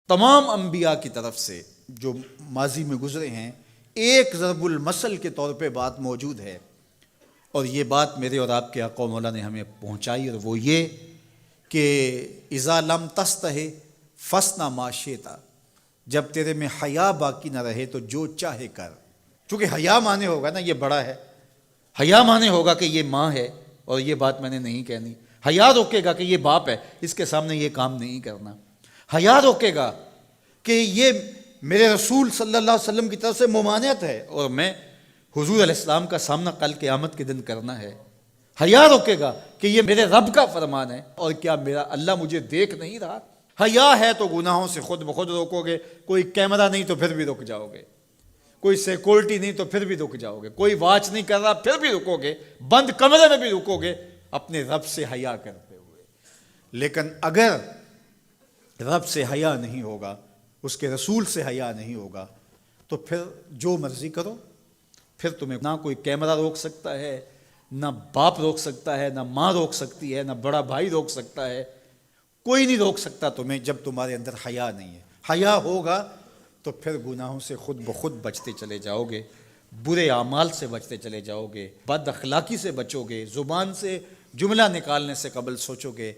تمام انبیاء کی طرف سے جو ماضی میں گزرے ہیں ایک ضرب المثل کے طور پہ بات موجود ہے، اور یہ بات میرے اور آپ کے آقا و مولا نے ہمیں پہنچائی، اور وہ یہ کہ اذا لم تستحی فاصنع ما شئت، جب تیرے میں حیا باقی نہ رہے تو جو چاہے کر۔ چونکہ حیا مانے ہوگا نا یہ بڑا ہے، حیا مانے ہوگا کہ یہ ماں ہے اور یہ بات میں نے نہیں کہنی، حیا روکے گا کہ یہ باپ ہے اس کے سامنے یہ کام نہیں کرنا، حیا روکے گا کہ یہ میرے رسول صلی اللہ علیہ وسلم کی طرف سے ممانعت ہے اور میں حضور علیہ السلام کا سامنا کل قیامت کے دن کرنا ہے، حیا روکے گا کہ یہ میرے رب کا فرمان ہے اور کیا میرا اللہ مجھے دیکھ نہیں رہا۔ حیا ہے تو گناہوں سے خود بخود روکو گے، کوئی کیمرہ نہیں تو پھر بھی رک جاؤ گے، کوئی سیکورٹی نہیں تو پھر بھی رک جاؤ گے، کوئی واچ نہیں کر رہا پھر بھی رکو گے، بند کمرے میں بھی رکو گے اپنے رب سے حیا کرتے ہوئے۔ لیکن اگر رب سے حیا نہیں ہوگا، اس کے رسول سے حیا نہیں ہوگا، تو پھر جو مرضی کرو، پھر تمہیں نہ کوئی کیمرہ روک سکتا ہے، نہ باپ روک سکتا ہے، نہ ماں روک سکتی ہے، نہ بڑا بھائی روک سکتا ہے، کوئی نہیں روک سکتا تمہیں جب تمہارے اندر حیا نہیں ہے۔ حیا ہوگا تو پھر گناہوں سے خود بخود بچتے چلے جاؤ گے، برے اعمال سے بچتے چلے جاؤ گے، بد اخلاقی سے بچو گے، زبان سے جملہ نکالنے سے قبل سوچو گے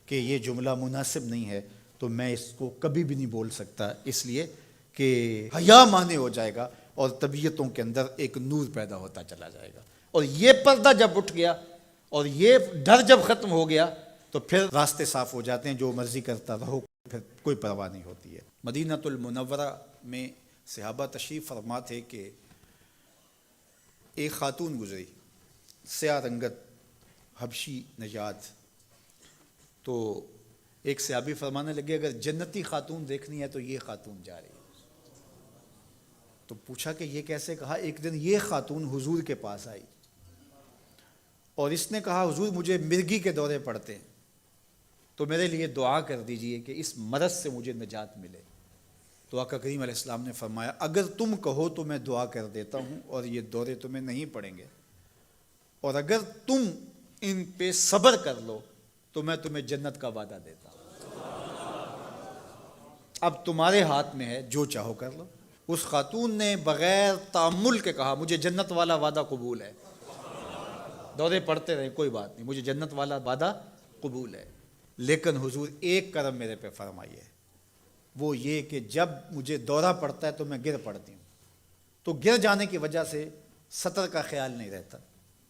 کہ یہ جملہ مناسب نہیں ہے تو میں اس کو کبھی بھی نہیں بول سکتا، اس لیے کہ حیا مانے ہو جائے گا اور طبیعتوں کے اندر ایک نور پیدا ہوتا چلا جائے گا، اور یہ پردہ جب اٹھ گیا اور یہ ڈر جب ختم ہو گیا تو پھر راستے صاف ہو جاتے ہیں، جو مرضی کرتا رہو، پھر کوئی پرواہ نہیں ہوتی ہے۔ مدینہ المنورہ میں صحابہ تشریف فرما تھے کہ ایک خاتون گزری، سیاہ رنگت، حبشی نژاد، تو ایک صحابی فرمانے لگے اگر جنتی خاتون دیکھنی ہے تو یہ خاتون جا رہی ہے۔ تو پوچھا کہ یہ کیسے؟ کہا ایک دن یہ خاتون حضور کے پاس آئی اور اس نے کہا حضور مجھے مرگی کے دورے پڑتے ہیں تو میرے لیے دعا کر دیجئے کہ اس مرض سے مجھے نجات ملے۔ تو آقا کریم علیہ السلام نے فرمایا اگر تم کہو تو میں دعا کر دیتا ہوں اور یہ دورے تمہیں نہیں پڑیں گے، اور اگر تم ان پہ صبر کر لو تو میں تمہیں جنت کا وعدہ دیتا ہوں۔ اب تمہارے ہاتھ میں ہے، جو چاہو کر لو۔ اس خاتون نے بغیر تأمل کے کہا مجھے جنت والا وعدہ قبول ہے، دورے پڑتے رہے کوئی بات نہیں، مجھے جنت والا وعدہ قبول ہے، لیکن حضور ایک کرم میرے پہ فرمائیے، وہ یہ کہ جب مجھے دورہ پڑتا ہے تو میں گر پڑتی ہوں، تو گر جانے کی وجہ سے سطر کا خیال نہیں رہتا،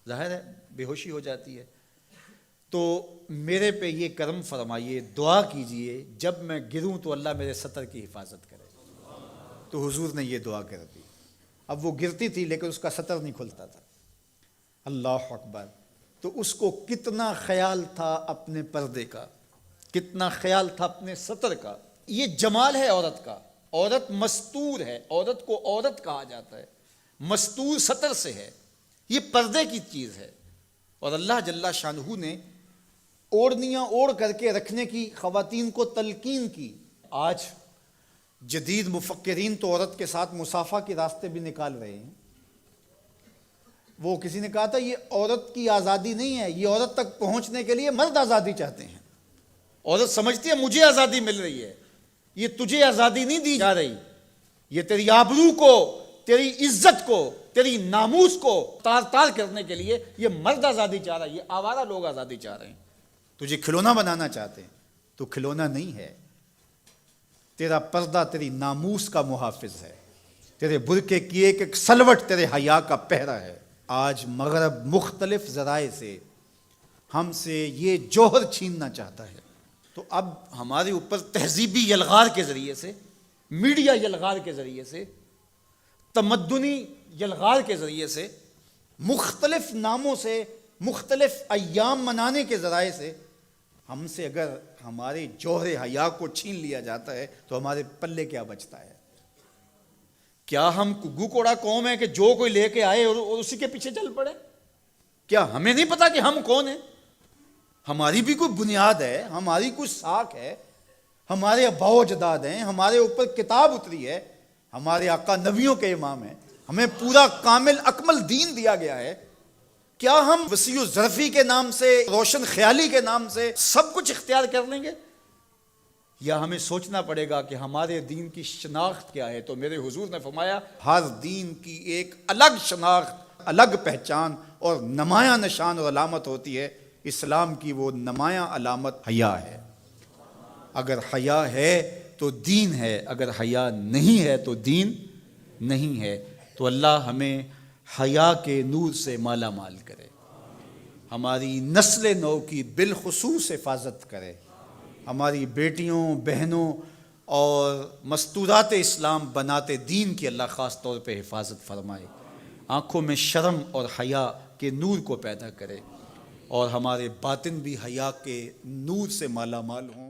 ظاہر ہے بے ہوشی ہو جاتی ہے، تو میرے پہ یہ کرم فرمائیے، دعا کیجئے جب میں گروں تو اللہ میرے سطر کی حفاظت کرے۔ تو حضور نے یہ دعا کر دی۔ اب وہ گرتی تھی لیکن اس کا سطر نہیں کھلتا تھا، اللہ اکبر، تو اس کو کتنا خیال تھا اپنے پردے کا، کتنا خیال تھا اپنے سطر کا۔ یہ جمال ہے عورت کا، عورت مستور ہے، عورت کو عورت کہا جاتا ہے، مستور سطر سے ہے، یہ پردے کی چیز ہے، اور اللہ جل شانہ نے اوڑھنیاں اوڑھ کر کے رکھنے کی خواتین کو تلقین کی۔ آج جدید مفکرین تو عورت کے ساتھ مصافحہ کے راستے بھی نکال رہے ہیں۔ وہ کسی نے کہا تھا یہ عورت کی آزادی نہیں ہے، یہ عورت تک پہنچنے کے لیے مرد آزادی چاہتے ہیں۔ عورت سمجھتی ہے مجھے آزادی مل رہی ہے، یہ تجھے آزادی نہیں دی جا رہی، یہ تیری آبرو کو، تیری عزت کو، تیری ناموس کو تار تار کرنے کے لیے یہ مرد آزادی چاہ رہا ہے، یہ آوارہ لوگ آزادی چاہ رہے ہیں، تجھے کھلونا بنانا چاہتے ہیں، تو کھلونا نہیں ہے، تیرا پردہ تیری ناموس کا محافظ ہے، تیرے برقعے کی ایک ایک سلوٹ تیرے حیا کا پہرا ہے۔ آج مغرب مختلف ذرائع سے ہم سے یہ جوہر چھیننا چاہتا ہے، تو اب ہمارے اوپر تہذیبی یلغار کے ذریعے سے، میڈیا یلغار کے ذریعے سے، تمدنی یلغار کے ذریعے سے، مختلف ناموں سے، مختلف ایام منانے کے ذرائع سے ہم سے اگر ہمارے جوہر حیا کو چھین لیا جاتا ہے تو ہمارے پلے کیا بچتا ہے؟ کیا ہم گو کوڑا قوم ہے کہ جو کوئی لے کے آئے اور اسی کے پیچھے چل پڑے؟ کیا ہمیں نہیں پتا کہ ہم کون ہیں؟ ہماری بھی کوئی بنیاد ہے، ہماری کوئی ساکھ ہے، ہمارے آباء و اجداد ہیں، ہمارے اوپر کتاب اتری ہے، ہمارے آقا نبیوں کے امام ہیں، ہمیں پورا کامل اکمل دین دیا گیا ہے۔ کیا ہم وسیع و ظرفی کے نام سے، روشن خیالی کے نام سے سب کچھ اختیار کر لیں گے؟ یا ہمیں سوچنا پڑے گا کہ ہمارے دین کی شناخت کیا ہے؟ تو میرے حضور نے فرمایا ہر دین کی ایک الگ شناخت، الگ پہچان اور نمایاں نشان اور علامت ہوتی ہے۔ اسلام کی وہ نمایاں علامت حیا ہے۔ اگر حیا ہے تو دین ہے، اگر حیا نہیں ہے تو دین نہیں ہے۔ تو اللہ ہمیں حیا کے نور سے مالا مال کرے، ہماری نسل نو کی بالخصوص حفاظت کرے، ہماری بیٹیوں، بہنوں اور مستورات اسلام بناتے دین کی اللہ خاص طور پہ حفاظت فرمائے، آنکھوں میں شرم اور حیا کے نور کو پیدا کرے، اور ہمارے باطن بھی حیا کے نور سے مالا مال ہوں۔